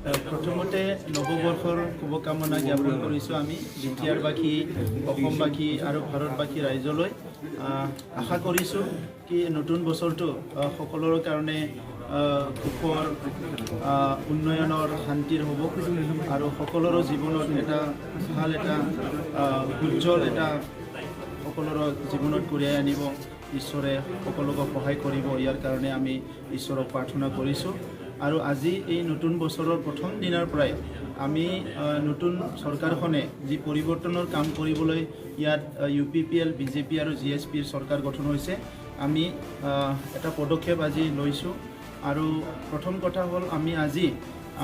প্ৰথমতে নৱবৰ্ষৰ শুভকামনা জ্ঞাপন কৰিছোঁ আমি বিটিআৰবাসী অসমবাসী আৰু ভাৰতবাসী ৰাইজলৈ আশা কৰিছোঁ কি নতুন বছৰটো সকলোৰে কাৰণে সুখৰ উন্নয়নৰ শান্তিৰ হ'ব আৰু সকলোৰে জীৱনত এটা ভাল এটা উজ্জ্বল এটা সকলোৰে জীৱনত কঢ়িয়াই আনিব ঈশ্বৰে সকলোকে সহায় কৰিব ইয়াৰ কাৰণে আমি ঈশ্বৰক প্ৰাৰ্থনা কৰিছোঁ আৰু আজি এই নতুন বছৰৰ প্ৰথম দিনৰ পৰাই আমি নতুন চৰকাৰখনে যি পৰিৱৰ্তনৰ কাম কৰিবলৈ ইয়াত UPPL BJP আৰু GSPৰ চৰকাৰ গঠন হৈছে আমি এটা পদক্ষেপ আজি লৈছোঁ আৰু প্ৰথম কথা হ'ল আমি আজি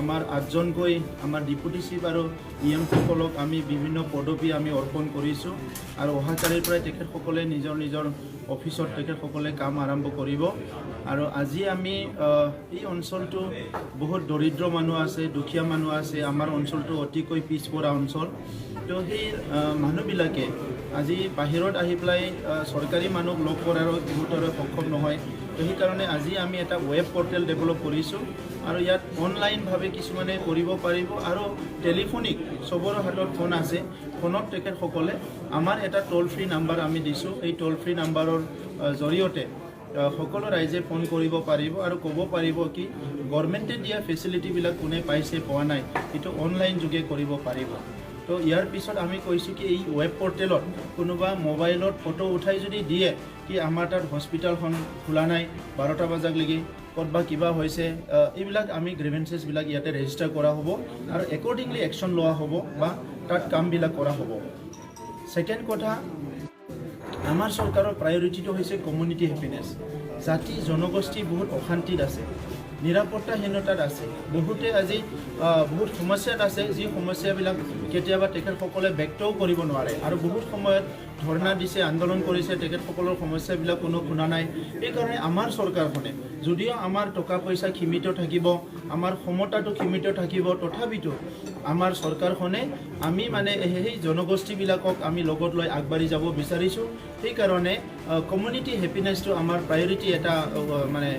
আমাৰ 8জনকৈ আমাৰ ডিপুটি চিফ আৰু EM সকলক আমি বিভিন্ন পদবী আমি অৰ্পণ কৰিছোঁ আৰু অহাকালিৰ পৰাই তেখেতসকলে নিজৰ নিজৰ অফিচত তেখেতসকলে কাম আৰম্ভ কৰিব আৰু আজি আমি এই অঞ্চলটো বহুত দৰিদ্ৰ মানুহ আছে দুখীয়া মানুহ আছে আমাৰ অঞ্চলটো অতিকৈ পিছপৰা অঞ্চল তো সেই মানুহবিলাকে আজি বাহিৰত আহি পেলাই চৰকাৰী মানুহ লগ কৰাৰ বহুতৰে সক্ষম নহয় তো সেইকাৰণে আজি আমি এটা ৱেব পৰ্টেল ডেভেলপ কৰিছোঁ আৰু ইয়াত অনলাইনভাৱে কিছুমানে কৰিব পাৰিব আৰু টেলিফোনিক চবৰে হাতত ফোন আছে ফোনত তেখেতসকলে আমাৰ এটা টোল ফ্ৰী নাম্বাৰ আমি দিছোঁ এই টোল ফ্ৰী নাম্বাৰৰ জৰিয়তে সকলো ৰাইজে ফোন কৰিব পাৰিব আৰু ক'ব পাৰিব কি গভৰ্ণমেণ্টে দিয়া ফেচিলিটিবিলাক কোনে পাইছে পোৱা নাই এইটো অনলাইন যোগে কৰিব পাৰিব তো ইয়াৰ পিছত আমি কৈছোঁ কি এই ৱেব পৰ্টেলত কোনোবা মোবাইলত ফটো উঠাই যদি দিয়ে কি আমাৰ তাত হস্পিটেলখন খোলা নাই 12টা বজালৈকে ক'তবা কিবা হৈছে এইবিলাক আমি গ্ৰিভেন্সেছবিলাক ইয়াতে ৰেজিষ্টাৰ কৰা হ'ব আৰু একৰ্ডিংলি একশ্যন লোৱা হ'ব বা তাত কামবিলাক কৰা হ'ব ছেকেণ্ড কথা আমাৰ চৰকাৰৰ প্ৰায়ৰিটিটো হৈছে কমিউনিটি হেপিনেছ জাতি জনগোষ্ঠী বহুত অশান্তিত আছে নিৰাপত্তাহীনতাত আছে বহুতে আজি বহুত সমস্যাত আছে যি সমস্যাবিলাক কেতিয়াবা তেখেতসকলে ব্যক্তও কৰিব নোৱাৰে আৰু বহুত সময়ত ধৰ্ণা দিছে আন্দোলন কৰিছে তেখেতসকলৰ সমস্যাবিলাক কোনো শুনা নাই এইকাৰণে আমাৰ চৰকাৰখনে যদিও আমাৰ টকা পইচা সীমিত থাকিব আমাৰ ক্ষমতাটো সীমিত থাকিব তথাপিতো আমাৰ চৰকাৰখনে আমি মানে সেই জনগোষ্ঠীবিলাকক আমি লগত লৈ আগবাঢ়ি যাব বিচাৰিছোঁ সেইকাৰণে কমিউনিটি হেপিনেছটো আমাৰ প্ৰায়ৰিটি এটা মানে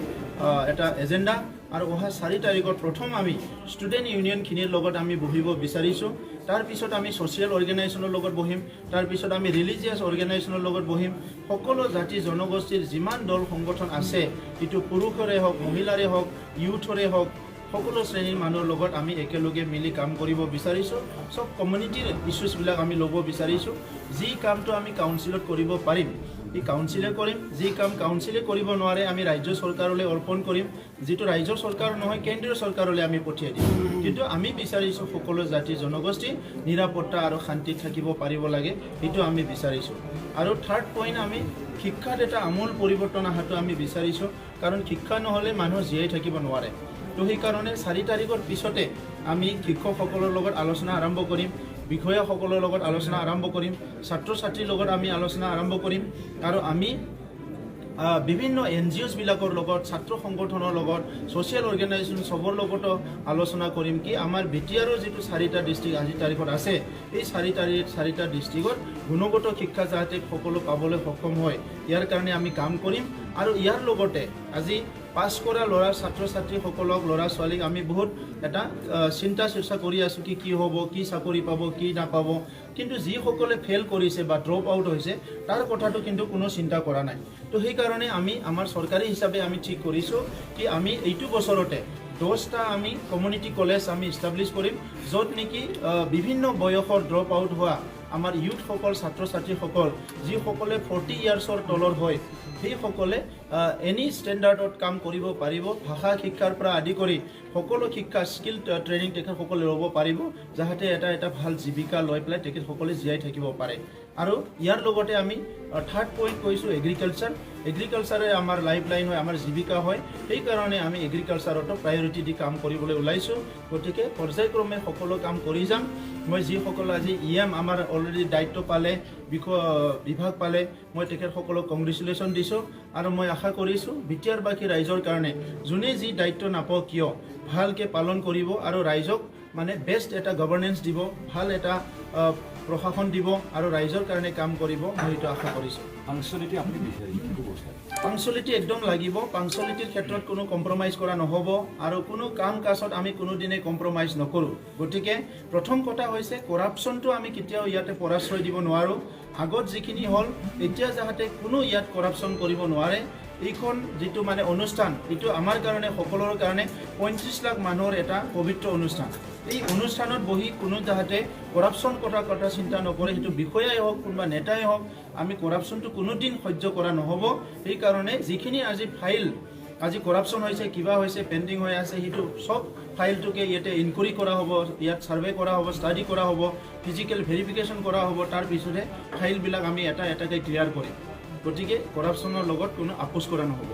এটা এজেণ্ডা আৰু অহা 4 তাৰিখত প্ৰথম আমি ষ্টুডেণ্ট ইউনিয়নখিনিৰ লগত আমি বহিব বিচাৰিছোঁ তাৰপিছত আমি ছ'চিয়েল অৰ্গেনাইজেশ্যনৰ লগত বহিম তাৰপিছত আমি ৰিলিজিয়াছ অৰ্গেনাইজেশ্যনৰ লগত বহিম সকলো জাতি জনগোষ্ঠীৰ যিমান দল সংগঠন আছে এইটো পুৰুষৰে হওক মহিলাৰে হওক ইউথৰে হওক সকলো শ্ৰেণীৰ মানুহৰ লগত আমি একেলগে মিলি কাম কৰিব বিচাৰিছোঁ সব কমিউনিটিৰ ইছ্যুছবিলাক আমি ল'ব বিচাৰিছোঁ যি কামটো আমি কাউন্সিলত কৰিব পাৰিম এই কাউন্সিলে কৰিম যি কাম কাউন্সিলে কৰিব নোৱাৰে আমি ৰাজ্য চৰকাৰলৈ অৰ্পণ কৰিম যিটো ৰাজ্য চৰকাৰ নহয় কেন্দ্ৰীয় চৰকাৰলৈ আমি পঠিয়াই দিম কিন্তু আমি বিচাৰিছোঁ সকলো জাতি জনগোষ্ঠী নিৰাপত্তা আৰু শান্তিত থাকিব পাৰিব লাগে এইটো আমি বিচাৰিছোঁ আৰু থাৰ্ড পইণ্ট আমি শিক্ষাত এটা আমূল পৰিৱৰ্তন অহাটো আমি বিচাৰিছোঁ কাৰণ শিক্ষা নহ'লে মানুহ জীয়াই থাকিব নোৱাৰে তো সেইকাৰণে 4 তাৰিখৰ পিছতে আমি শিক্ষকসকলৰ লগত আলোচনা আৰম্ভ কৰিম বিষয়াসকলৰ লগত আলোচনা আৰম্ভ কৰিম ছাত্ৰ ছাত্ৰীৰ লগত আমি আলোচনা আৰম্ভ কৰিম আৰু আমি বিভিন্ন NGOsবিলাকৰ লগত ছাত্ৰ সংগঠনৰ লগত ছ'চিয়েল অৰ্গেনাইজেশ্যন চবৰ লগতো আলোচনা কৰিম কি আমাৰ বিটিআৰৰ যিটো 4টা ডিষ্ট্ৰিক্ট আজি তাৰিখত আছে এই 4টা ডিষ্ট্ৰিক্টত গুণগত শিক্ষা যাতে সকলো পাবলৈ সক্ষম হয় ইয়াৰ কাৰণে আমি কাম কৰিম আৰু ইয়াৰ লগতে আজি পাছ কৰা ল'ৰা ছাত্ৰ ছাত্ৰীসকলক ল'ৰা ছোৱালীক আমি বহুত এটা চিন্তা চৰ্চা কৰি আছোঁ কি হ'ব কি চাকৰি পাব কি নাপাব কিন্তু যিসকলে ফেইল কৰিছে বা ড্ৰপ আউট হৈছে তাৰ কথাটো কিন্তু কোনো চিন্তা কৰা নাই তো সেইকাৰণে আমি আমাৰ চৰকাৰী হিচাপে আমি ঠিক কৰিছোঁ কি আমি এইটো বছৰতে 10টা আমি কমিউনিটি কলেজ আমি ইষ্টাব্লিছ কৰিম য'ত নেকি বিভিন্ন বয়সৰ ড্ৰপ আউট হোৱা আমাৰ ইউথসকল ছাত্ৰ ছাত্ৰীসকল যিসকলে 40 ইয়াৰ্ছৰ তলৰ হয় সেইসকলে এনি ষ্টেণ্ডাৰ্ডত কাম কৰিব পাৰিব ভাষা শিক্ষাৰ পৰা আদি কৰি সকলো শিক্ষা স্কিল ট্ৰেইনিং তেখেতসকলে ল'ব পাৰিব যাতে এটা ভাল জীৱিকা লৈ পেলাই তেখেতসকলে জীয়াই থাকিব পাৰে আৰু ইয়াৰ লগতে আমি থাৰ্ড পইণ্ট কৈছোঁ এগ্ৰিকালচাৰে আমাৰ লাইফলাইন হয় আমাৰ জীৱিকা হয় সেইকাৰণে আমি এগ্ৰিকালচাৰতো প্ৰায়ৰিটি দি কাম কৰিবলৈ ওলাইছোঁ গতিকে পৰ্যায়ক্ৰমে সকলো কাম কৰি যাম মই যিসকল আজি EM আমাৰ অলৰেডি দায়িত্ব পালে বিভাগ পালে মই তেখেতসকলক কংগ্ৰেচুলেশ্যন দিছোঁ আৰু মই আশা কৰিছোঁ বিটিআৰবাসী ৰাইজৰ কাৰণে যোনে যি দায়িত্ব নাপাওক কিয় ভালকৈ পালন কৰিব আৰু ৰাইজক মানে বেষ্ট এটা গভৰ্নেন্স দিব ভাল এটা প্ৰশাসন দিব আৰু ৰাইজৰ কাৰণে কাম কৰিব মই এইটো আশা কৰিছোঁ ফাংচনেলিটি আপুনি বিচাৰিছে পাংচুৱেলিটি একদম লাগিব পাংচুৱেলিটিৰ ক্ষেত্ৰত কোনো কম্প্ৰমাইজ কৰা নহ'ব আৰু কোনো কাম কাজত আমি কোনোদিনে কম্প্ৰমাইজ নকৰোঁ গতিকে প্ৰথম কথা হৈছে কৰাপশ্যনটো আমি কেতিয়াও ইয়াতে পৰাশ্ৰয় দিব নোৱাৰোঁ আগত যিখিনি হ'ল এতিয়া যাতে কোনো ইয়াত কৰাপশ্যন কৰিব নোৱাৰে এইখন যিটো মানে অনুষ্ঠান এইটো আমাৰ কাৰণে সকলোৰে কাৰণে 35 লাখ মানুহৰ এটা পবিত্ৰ অনুষ্ঠান এই অনুষ্ঠানত বহি কোনো যাতে কৰাপশ্যন কথা চিন্তা নকৰে সেইটো বিষয়াই হওক কোনোবা নেতাই হওক আমি কৰাপশ্যনটো কোনোদিন সহ্য কৰা নহ'ব সেইকাৰণে যিখিনি আজি কৰাপশ্যন হৈছে কিবা হৈছে পেণ্ডিং হৈ আছে সেইটো সব ফাইলটোকে ইয়াতে ইনকুৱাৰী কৰা হ'ব ইয়াত ছাৰ্ভে কৰা হ'ব ষ্টাডি কৰা হ'ব ফিজিকেল ভেৰিফিকেশ্যন কৰা হ'ব তাৰ পিছতে ফাইলবিলাক আমি এটা এটাকৈ ক্লিয়াৰ কৰিম গতিকে কৰাপশ্যনৰ লগত কোনো আপোচ কৰা নহ'ব